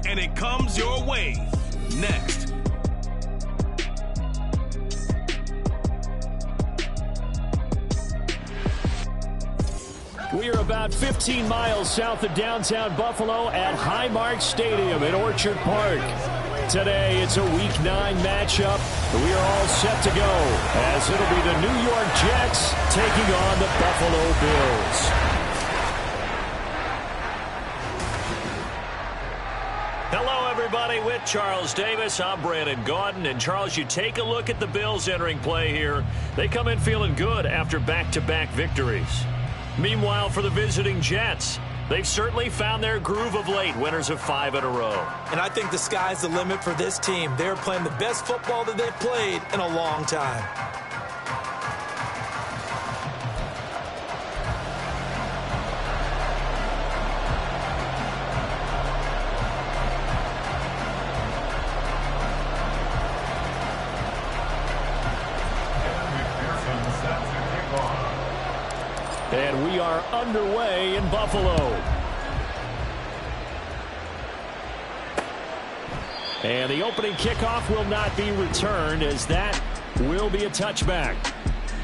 and it comes your way. Next. We are about 15 miles south of downtown Buffalo at Highmark Stadium in Orchard Park. Today, it's a Week 9 matchup. We are all set to go as it'll be the New York Jets taking on the Buffalo Bills. Hello, everybody. With Charles Davis, I'm Brandon Gaudin. And, Charles, you take a look at the Bills entering play here. They come in feeling good after back-to-back victories. Meanwhile, for the visiting Jets, they've certainly found their groove of late, winners of 5 in a row. And I think the sky's the limit for this team. They're playing the best football that they've played in a long time. And we are underway in Buffalo. And the opening kickoff will not be returned, as that will be a touchback.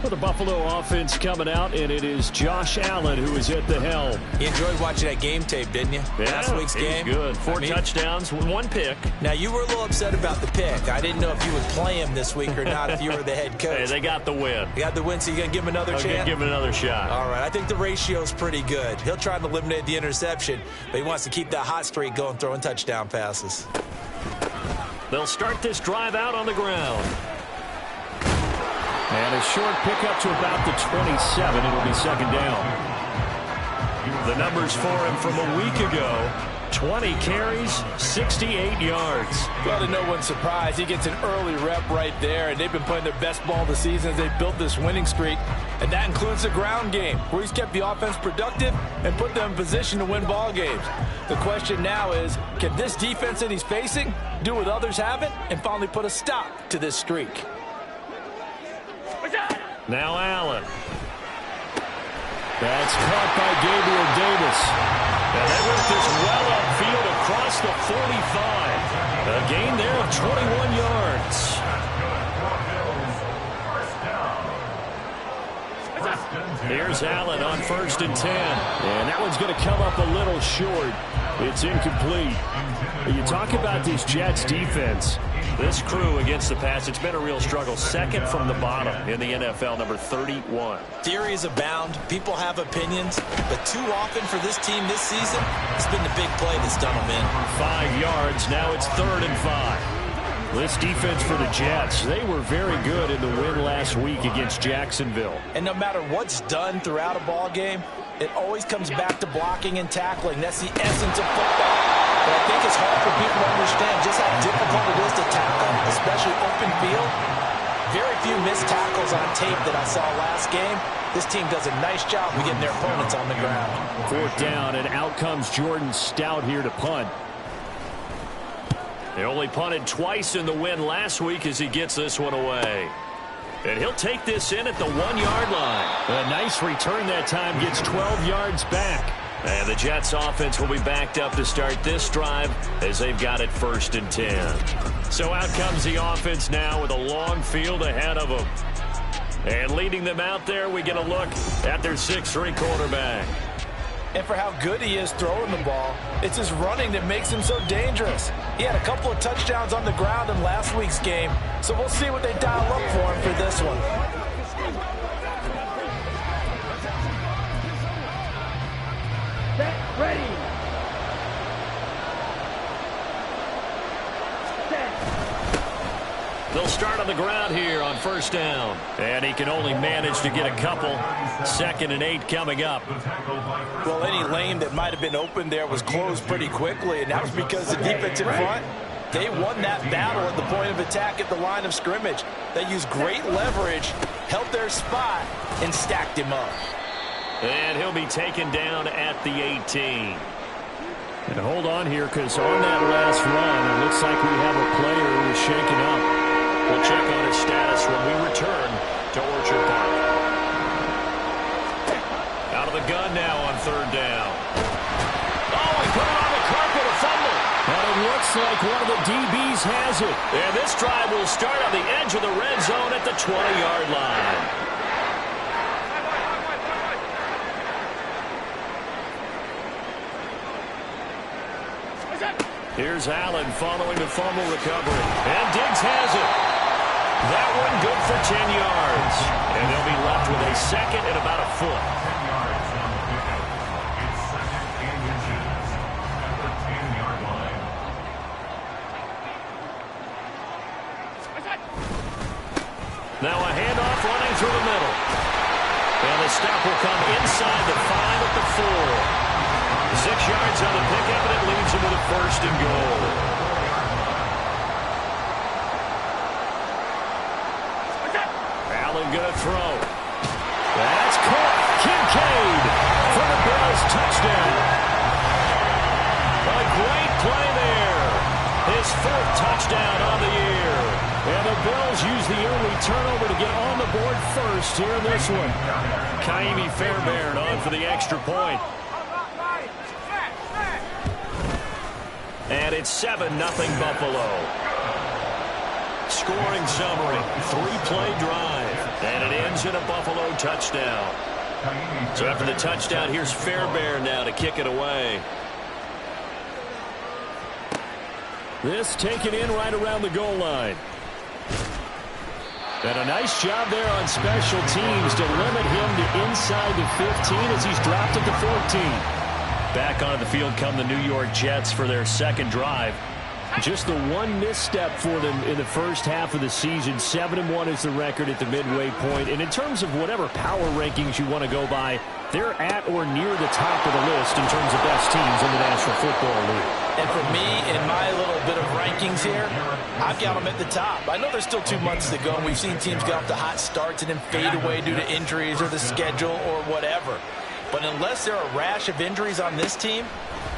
For the Buffalo offense coming out, and it is Josh Allen who is at the helm. You enjoyed watching that game tape, didn't you? Yeah, Last week's game. Good. 4 touchdowns, 1 pick. Now, you were a little upset about the pick. I didn't know if you would play him this week or not if you were the head coach. Hey, they got the win. You got the win, so you're going to give him another chance? Give him another shot. All right, I think the ratio's pretty good. He'll try to eliminate the interception, but he wants to keep that hot streak going, throwing touchdown passes. They'll start this drive out on the ground. And a short pickup to about the 27. It'll be second down. The numbers for him from a week ago: 20 carries, 68 yards. Well, to no one's surprise, he gets an early rep right there, and they've been playing their best ball this season as they built this winning streak. And that includes the ground game, where he's kept the offense productive and put them in position to win ball games. The question now is, can this defense that he's facing do what others haven't and finally put a stop to this streak? Now Allen. That's caught by Gabriel Davis. And they work this well upfield across the 45. A gain there of 21 yards. Here's Allen on 1st and 10. And that one's going to come up a little short. It's incomplete. You talk about this Jets defense. This crew against the pass, it's been a real struggle. Second from the bottom in the NFL, number 31. Theories abound. People have opinions. But too often for this team this season, it's been the big play that's done them in. 5 yards. Now it's 3rd and 5. This defense for the Jets, they were very good in the win last week against Jacksonville. And no matter what's done throughout a ball game, it always comes back to blocking and tackling. That's the essence of football. But I think it's hard for people to understand just how difficult it is to tackle, especially open field. Very few missed tackles on tape that I saw last game. This team does a nice job of getting their opponents on the ground. 4th down, and out comes Jordan Stout here to punt. They only punted twice in the win last week as he gets this one away. And he'll take this in at the 1-yard line. A nice return that time, gets 12 yards back. And the Jets offense will be backed up to start this drive as they've got it 1st and 10. So out comes the offense now with a long field ahead of them. And leading them out there, we get a look at their 6'3" quarterback. And for how good he is throwing the ball, it's his running that makes him so dangerous. He had a couple of touchdowns on the ground in last week's game, so we'll see what they dial up for him for this one. Set, ready. They'll start on the ground here on 1st down. And he can only manage to get a couple. 2nd and 8 coming up. Well, any lane that might have been open there was closed pretty quickly, and that was because the defense in front, they won that battle at the point of attack at the line of scrimmage. They used great leverage, held their spot, and stacked him up. And he'll be taken down at the 18. And hold on here, because on that last run, it looks like we have a player who is shaken up. We'll check on his status when we return to Orchard Park. Out of the gun now on 3rd down. Oh, he put it on the carpet, a fumble. And it looks Looks like one of the DBs has it. And this drive will start on the edge of the red zone at the 20-yard line. Here's Allen following the fumble recovery. And Diggs has it. That one good for 10 yards. And they'll be left with a second and about a foot. Now a handoff running through the middle. And the stop will come inside the 5 at the 4. 6 yards on the pickup, and it leaves him with a first and goal. Allen going to throw. That's caught. Kincaid for the Bills touchdown. A great play there. His 4th touchdown on the year. And the Bills use the early turnover to get on the board first here in this one. Kaimi Fairbairn on for the extra point. And it's 7-0 Buffalo. Scoring summary, 3-play drive. And it ends in a Buffalo touchdown. So after the touchdown, here's Fairbairn now to kick it away. This taken in right around the goal line. And a nice job there on special teams to limit him to inside the 15 as he's dropped at the 14. Back onto the field come the New York Jets for their second drive. Just the one misstep for them in the first half of the season. 7-1 is the record at the midway point. And in terms of whatever power rankings you want to go by, they're at or near the top of the list in terms of best teams in the National Football League. And for me, in my little bit of rankings here, I've got them at the top. I know there's still 2 months to go, and we've seen teams get off to hot starts and then fade away due to injuries or the schedule or whatever. But unless there are a rash of injuries on this team,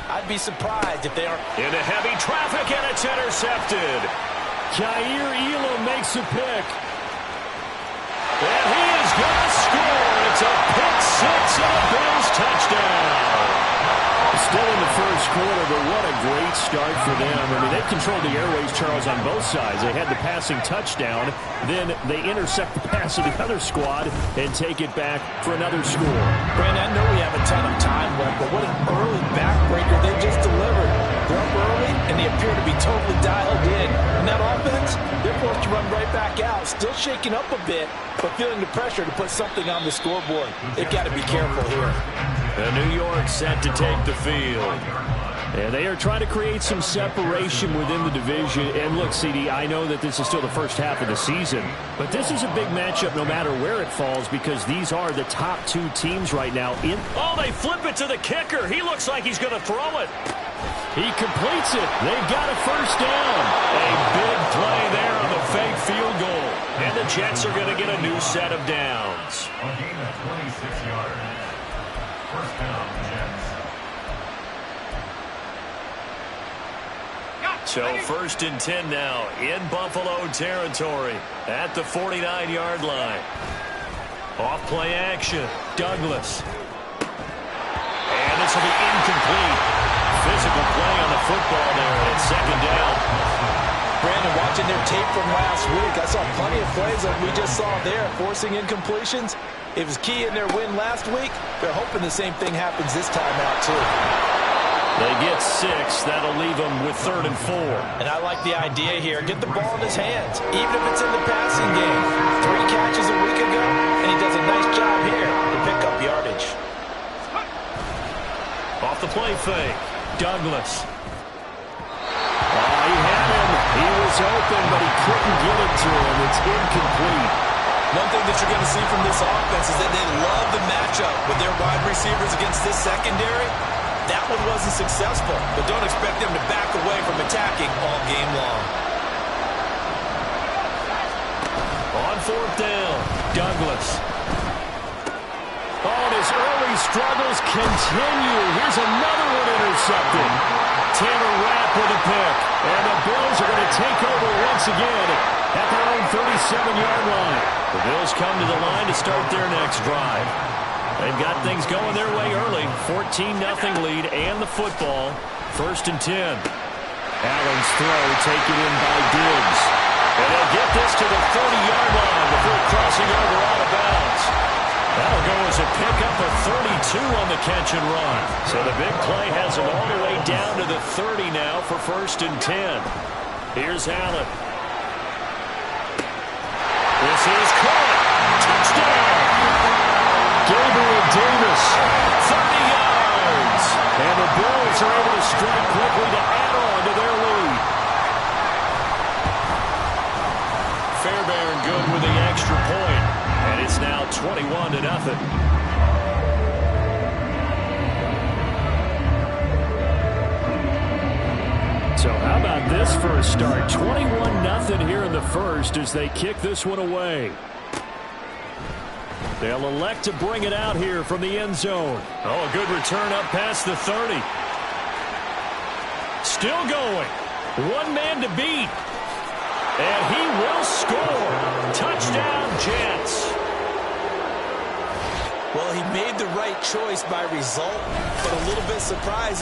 I'd be surprised if they aren't. Into heavy traffic, and it's intercepted. Jair Elam makes a pick. And he is going to score. It's a pick six and a Bills touchdown. Still in the first quarter, but what a great start for them. I mean, they've controlled the airways, Charles, on both sides. They had the passing touchdown. Then they intercept the pass of the other squad and take it back for another score. Brandon, I know we have a ton of time left, but what an early backbreaker they just delivered. They're up early, and they appear to be totally dialed in. And that offense, they're forced to run right back out. Still shaking up a bit, but feeling the pressure to put something on the scoreboard. They've got to be careful here. And New York set to take the field. And they are trying to create some separation within the division. And look, CD, I know that this is still the first half of the season, but this is a big matchup no matter where it falls because these are the top 2 teams right now. Oh, they flip it to the kicker. He looks like he's going to throw it. He completes it. They've got a first down. A big play there on the fake field goal. And the Jets are going to get a new set of downs. A gain of 26 yards. First down, Jets. So 1st and 10 now in Buffalo territory at the 49-yard line. Off play action. Douglas. And this will be incomplete. Physical play on the football there, and it's 2nd down. Brandon, watching their tape from last week, I saw plenty of plays like we just saw there, forcing incompletions. It was key in their win last week. They're hoping the same thing happens this time out, too. They get 6. That'll leave them with 3rd and 4. And I like the idea here. Get the ball in his hands, even if it's in the passing game. 3 catches a week ago, and he does a nice job here to pick up yardage. Off the play fake. Douglas. Oh, he had him. He was open, but he couldn't get it to him. It's incomplete. One thing that you're going to see from this offense is that they love the matchup with their wide receivers against this secondary. That one wasn't successful, but don't expect them to back away from attacking all game long. On 4th down, Douglas. Oh, and his early struggles continue. Here's another one intercepted. Tanner Rapp with a pick. And the Bills are going to take over once again at their own 37-yard line. The Bills come to the line to start their next drive. They've got things going their way early. 14-0 lead and the football. 1st and 10. Allen His throw taken in by Diggs. And they'll get this to the 30-yard line before crossing over out of bounds. That'll go as a pickup of 32 on the catch and run. So the big play has him all the way down to the 30 now for 1st and 10. Here's Allen. This is caught. Touchdown! Gabriel Davis, 30 yards. And the Bills are able to strike quickly to add on to their lead. Fairbairn good with the extra point. And it's now 21-0. So how about this for a start? 21-0 here in the first as they kick this one away. They'll elect to bring it out here from the end zone. Oh, a good return up past the 30. Still going. One man to beat. And he will score. Touchdown, Jets. Well, he made the right choice by result, but a little bit surprised.